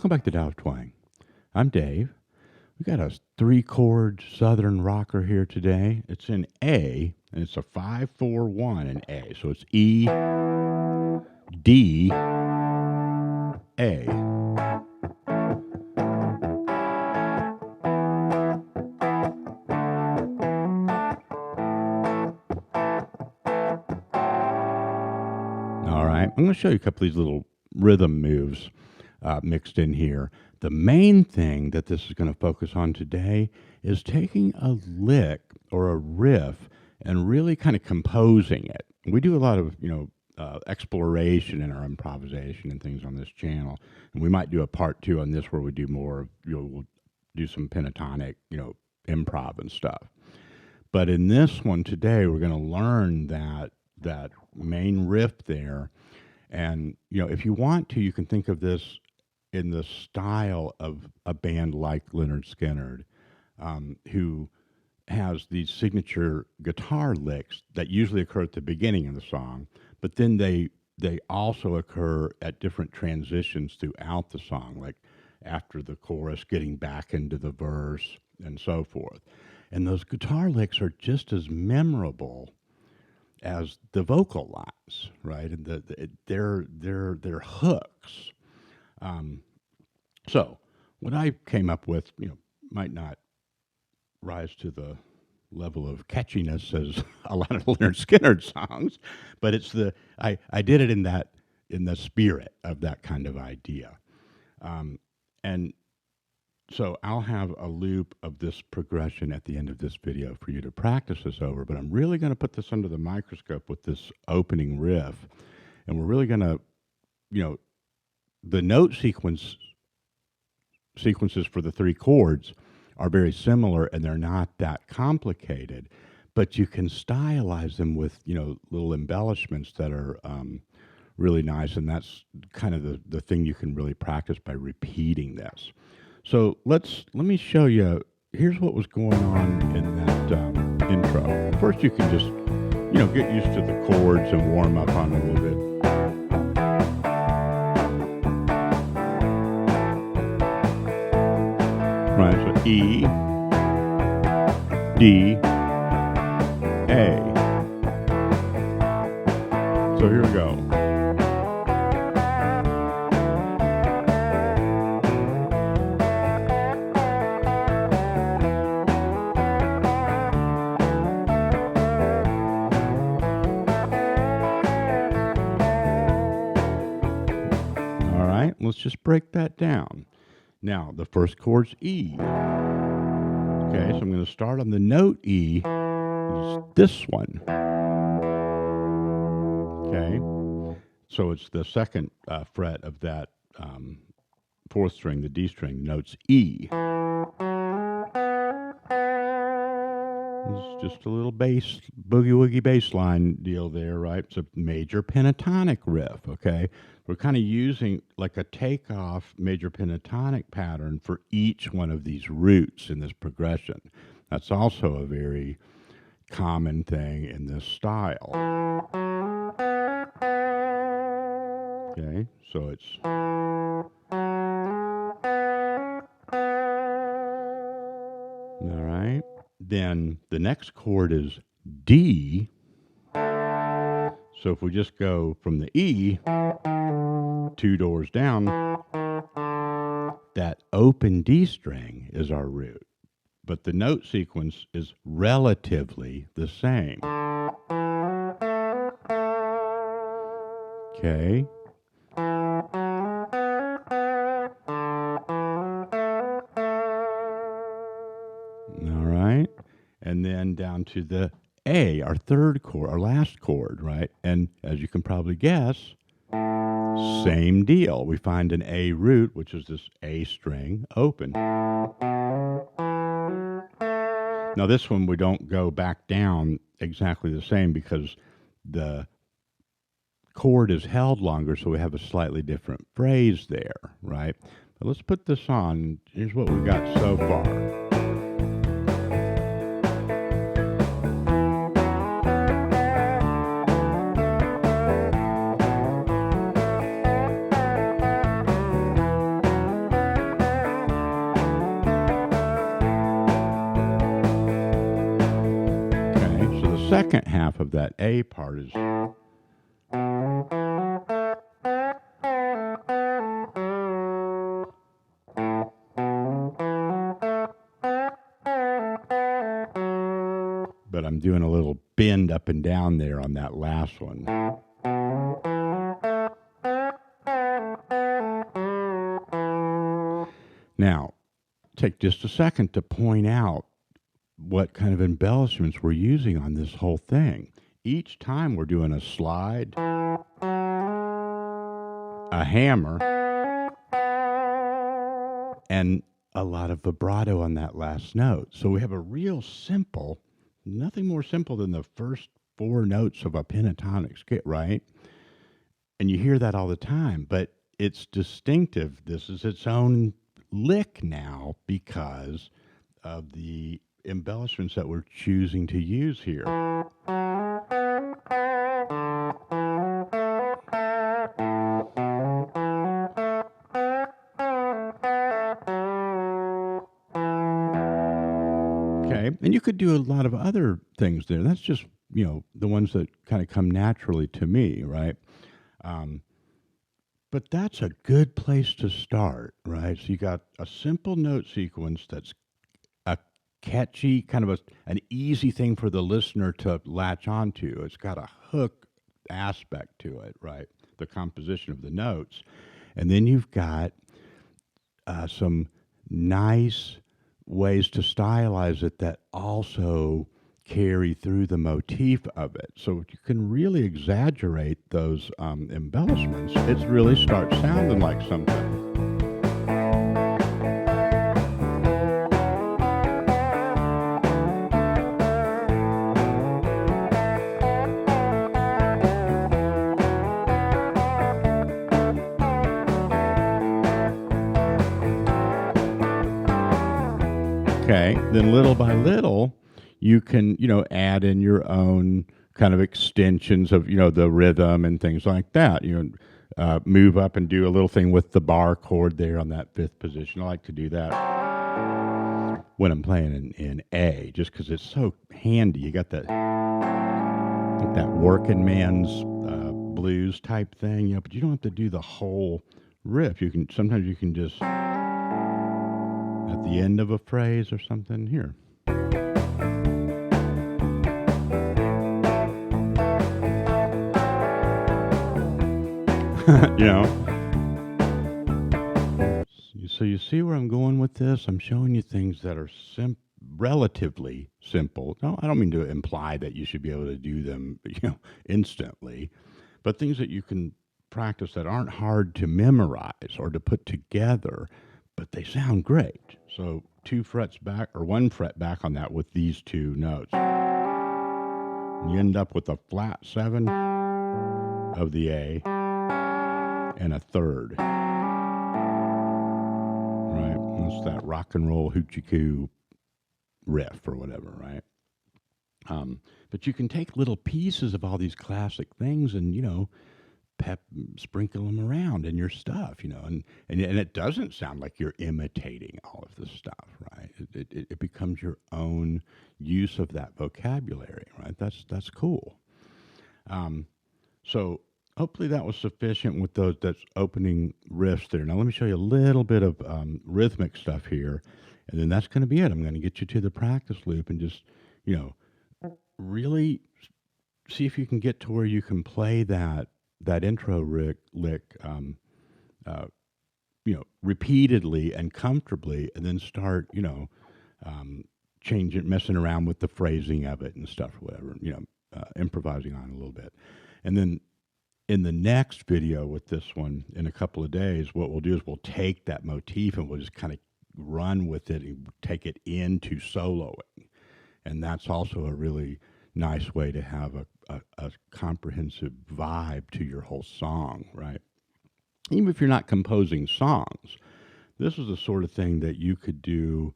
Welcome back to Tao of Twang. I'm Dave. We got a 3-chord Southern rocker here today. It's in A, and it's a 5-4-1 in A. So it's E, D, A. All right, I'm going to show you a couple of these little rhythm moves mixed in here. The main thing that this is going to focus on today is taking a lick or a riff and really kind of composing it. We do a lot of, exploration in our improvisation and things on this channel. And we might do a part 2 on this where we do more of, we'll do some pentatonic, improv and stuff. But in this one today, we're going to learn that main riff there. And, if you want to, you can think of this in the style of a band like Lynyrd Skynyrd, who has these signature guitar licks that usually occur at the beginning of the song, but then they also occur at different transitions throughout the song, like after the chorus, getting back into the verse, and so forth. And those guitar licks are just as memorable as the vocal lines, right? And they're hooks. So what I came up with, might not rise to the level of catchiness as a lot of Lynyrd Skynyrd songs, but it's I did it in the spirit of that kind of idea. And so I'll have a loop of this progression at the end of this video for you to practice this over, but I'm really going to put this under the microscope with this opening riff, and we're really going to, the note sequences for the 3 chords are very similar, and they're not that complicated, but you can stylize them with, little embellishments that are really nice, and that's kind of the thing you can really practice by repeating this. So let me show you. Here's what was going on in that intro. First, you can just, get used to the chords and warm up on it a little bit. Right, so E, D, A. So here we go. All right, let's just break that down. Now, the first chord's E. Okay, so I'm going to start on the note E. It's this one. Okay, so it's the second fret of that 4th string, the D string, notes E. It's just a little bass, boogie-woogie bass line deal there, right? It's a major pentatonic riff, okay? We're kind of using like a takeoff major pentatonic pattern for each one of these roots in this progression. That's also a very common thing in this style. Okay, so it's... All right. Then the next chord is D. So if we just go from the E 2 doors down, that open D string is our root, but the note sequence is relatively the same. Okay. All right. And then down to the A, our 3rd chord, our last chord, right? And as you can probably guess, same deal. We find an A root, which is this A string open. Now this one, we don't go back down exactly the same because the chord is held longer, so we have a slightly different phrase there, right? But let's put this on. Here's what we got so far. second half of that A part is. But I'm doing a little bend up and down there on that last one. Now, take just a second to point out what kind of embellishments we're using on this whole thing. Each time we're doing a slide, a hammer, and a lot of vibrato on that last note. So we have a real simple, nothing more simple than the first 4 notes of a pentatonic scale, right? And you hear that all the time, but it's distinctive. This is its own lick now because of the embellishments that we're choosing to use here. Okay, and you could do a lot of other things there. That's just, the ones that kind of come naturally to me, right? But that's a good place to start, right? So you got a simple note sequence that's a catchy, kind of an easy thing for the listener to latch onto. It's got a hook aspect to it, right? The composition of the notes. And then you've got some nice ways to stylize it that also carry through the motif of it. So you can really exaggerate those embellishments. It really starts sounding like something. Okay, then little by little, you can, add in your own kind of extensions of, the rhythm and things like that. Move up and do a little thing with the bar chord there on that 5th position. I like to do that when I'm playing in A, just because it's so handy. You got that working man's blues type thing, but you don't have to do the whole riff. Sometimes you can just at the end of a phrase or something here. So you see where I'm going with this? I'm showing you things that are relatively simple. No, I don't mean to imply that you should be able to do them, instantly, but things that you can practice that aren't hard to memorize or to put together, but they sound great. So 2 frets back or 1 fret back on that with these 2 notes. And you end up with a flat 7 of the A and a 3rd. Right? That's that rock and roll hoochie coo riff or whatever, right? But you can take little pieces of all these classic things and, sprinkle them around in your stuff, and it doesn't sound like you're imitating all of this stuff, right? It becomes your own use of that vocabulary, right? That's cool. So hopefully that was sufficient with that's opening riffs there. Now let me show you a little bit of rhythmic stuff here, and then that's going to be it. I'm going to get you to the practice loop and just, really see if you can get to where you can play that intro lick, repeatedly and comfortably, and then start, changing, messing around with the phrasing of it and stuff, or whatever, improvising on it a little bit. And then in the next video with this one in a couple of days, what we'll do is we'll take that motif and we'll just kind of run with it and take it into soloing. And that's also a really nice way to have a comprehensive vibe to your whole song, right? Even if you're not composing songs, this is the sort of thing that you could do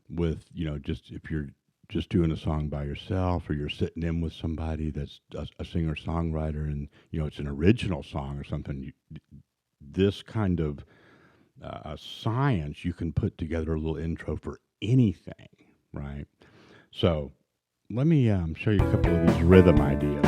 with, just if you're just doing a song by yourself or you're sitting in with somebody that's a singer-songwriter and, it's an original song or something. This kind of science, you can put together a little intro for anything, right? So let me show you a couple of these rhythm ideas.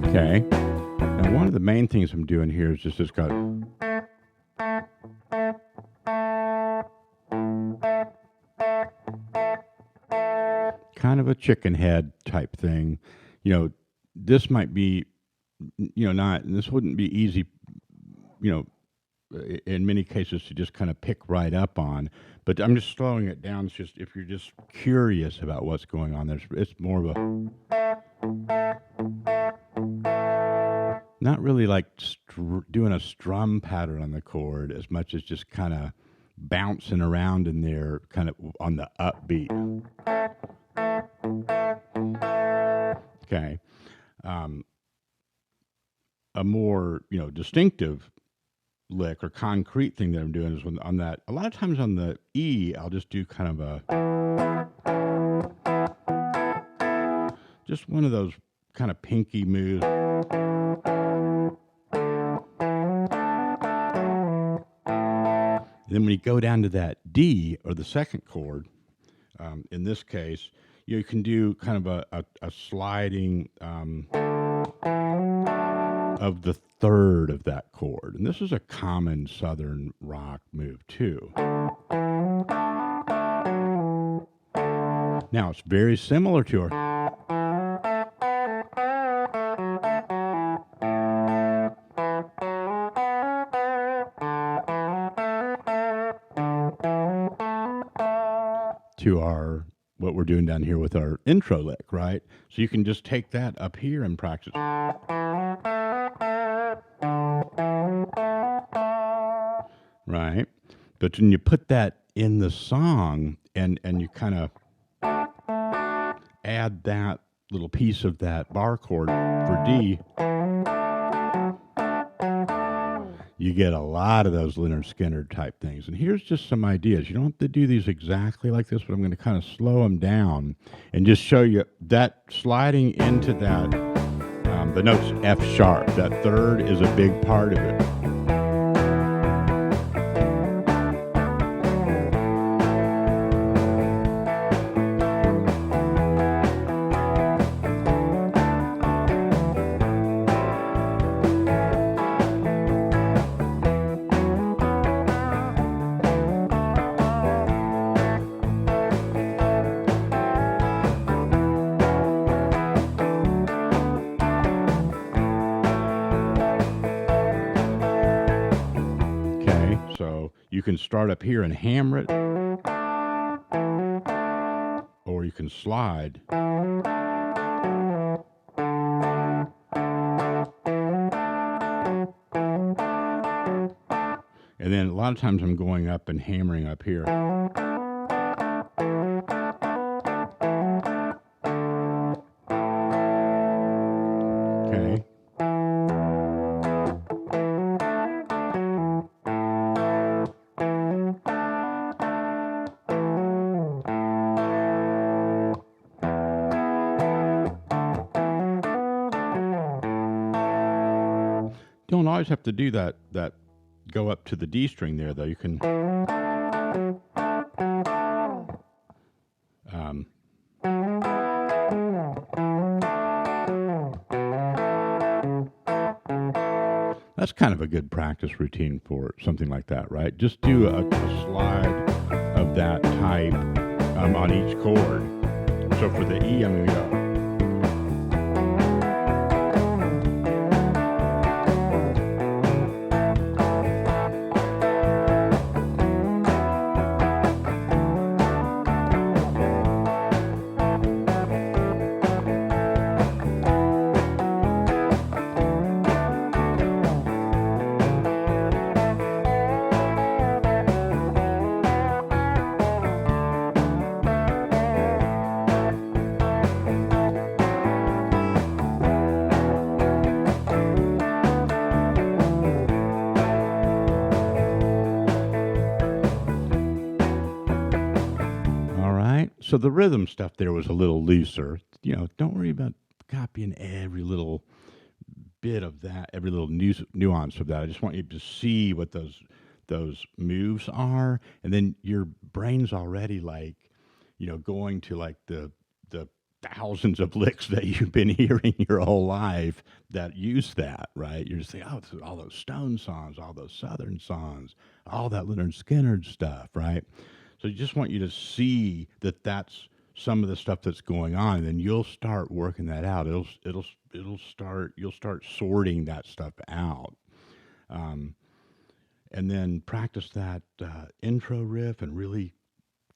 Okay. Now, one of the main things I'm doing here is just got kind of a chicken head type thing. You know, this might be, not, and this wouldn't be easy, you know, in many cases to just kind of pick right up on. But I'm just slowing it down. It's just if you're just curious about what's going on, it's more of a, not really like doing a strum pattern on the chord as much as just kind of bouncing around in there, kind of on the upbeat. Okay. A more, distinctive lick or concrete thing that I'm doing is when on that, a lot of times on the E, I'll just do kind of just one of those kind of pinky moves. Then when you go down to that D or the second chord, in this case, you can do kind of a sliding of the third of that chord. And this is a common Southern rock move too. Now it's very similar to our what we're doing down here with our intro lick, right? So you can just take that up here and practice. Right? But when you put that in the song and you kind of add that little piece of that bar chord for D, you get a lot of those Leonard Skinner type things. And here's just some ideas. You don't have to do these exactly like this, but I'm going to kind of slow them down and just show you that sliding into that, the note's F sharp. That third is a big part of it. You can start up here and hammer it, or you can slide. And then a lot of times I'm going up and hammering up here. Okay. Don't always have to do that go up to the D string there, though. You can that's kind of a good practice routine for something like that, right? Just do a slide of that type on each chord. So for the E, I'm going to go. So the rhythm stuff there was a little looser. Don't worry about copying every little bit of that, every little nuance of that. I just want you to see what those moves are, and then your brain's already like, going to like the thousands of licks that you've been hearing your whole life that use that, right? You're just saying, oh, all those Stone songs, all those Southern songs, all that Leonard Skinner stuff, right? So I just want you to see that that's some of the stuff that's going on, and then you'll start working that out. It'll start. You'll start sorting that stuff out, um, and then practice that intro riff and really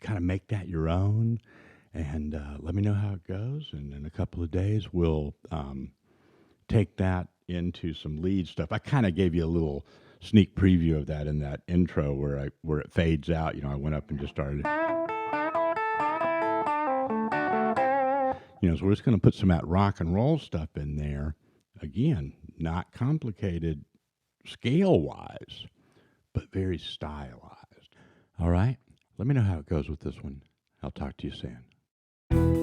kind of make that your own. And let me know how it goes. And in a couple of days, we'll take that into some lead stuff. I kind of gave you a little sneak preview of that in that intro where it fades out. I went up and just started. So we're just going to put some of that rock and roll stuff in there. Again, not complicated scale wise, but very stylized. All right. Let me know how it goes with this one. I'll talk to you soon.